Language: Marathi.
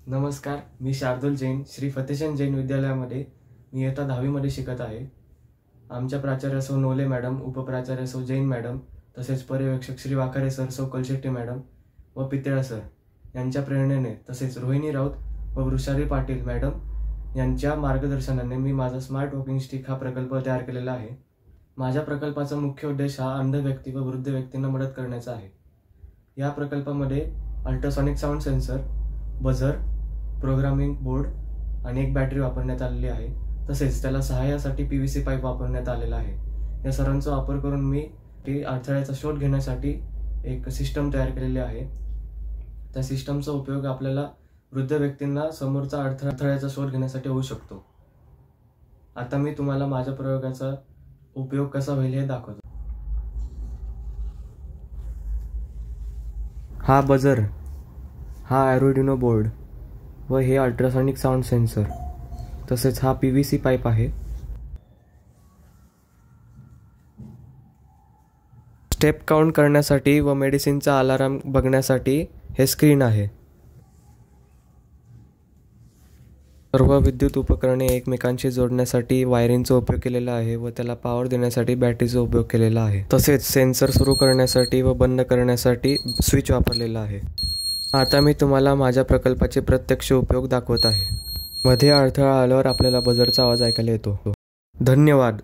नमस्कार, मी शार्दुल जैन श्री फतेचंद जैन विद्यालयामध्ये मी इयत्ता 10वी मध्ये शिकत आहे। आमच्या प्राचार्य सौ नोले मॅडम, उपप्राचार्य सौ जैन मॅडम, तसेच पर्यवेक्षक श्री वाखारे सर, सौ कलशेट्टी मॅडम व पितेळा सर यांच्या प्रेरणेने, तसेच रोहिणी राऊत व वृषाली पाटील मॅडम यांच्या मार्गदर्शनाने मी माझा स्मार्ट वॉकिंग स्टिक हा प्रकल्प तयार केलेला आहे। माझ्या प्रकल्पाचा मुख्य उद्देश हा अंध व्यक्ती व वृद्ध व्यक्तींना मदत करण्याचा आहे। या प्रकल्पामध्ये ultrasonic sound sensor, buzzer, programming board आणि एक बॅटरी वापरण्यात आलेली आहे। तसेच त्याला सहाय्यासाठी PVC पाईप वापरण्यात आलेला आहे। या सर्वांचा वापर करून मी अडथळ्याचा शोध घेण्यासाठी एक सिस्टम तयार केलेली आहे। त्या सिस्टमचा उपयोग आपल्याला वृद्ध व्यक्तींना समोरचा अडथळ्याचा शोध घेण्यासाठी होऊ शकतो। आता मी तुम्हाला माझ्या प्रयोगाचा उपयोग कसा होईल हे दाखवतो। हा बझर, हा आर्डिनो बोर्ड व हे अल्ट्रासॉनिक साऊंड सेन्सर, तसेच हा PVC पाईप आहे। स्टेप काउंट करण्यासाठी व मेडिसिनचा अलार्म बघण्यासाठी हे स्क्रीन आहे। सर्व विद्युत उपकरणे एकमेकांशी जोडण्यासाठी वायरिंगचा उपयोग केलेला आहे व त्याला पॉवर देण्यासाठी बॅटरीचा उपयोग केलेला आहे। तसेच सेन्सर सुरू करण्यासाठी व बंद करण्यासाठी स्विच वापरलेला आहे। आता मी तुम्हाला माझ्या प्रकल्पाचे प्रत्यक्ष उपयोग दाखवत आहे। मध्ये अडथळा आल्यावर आपल्याला बझरचा आवाज ऐकायला येतो। धन्यवाद।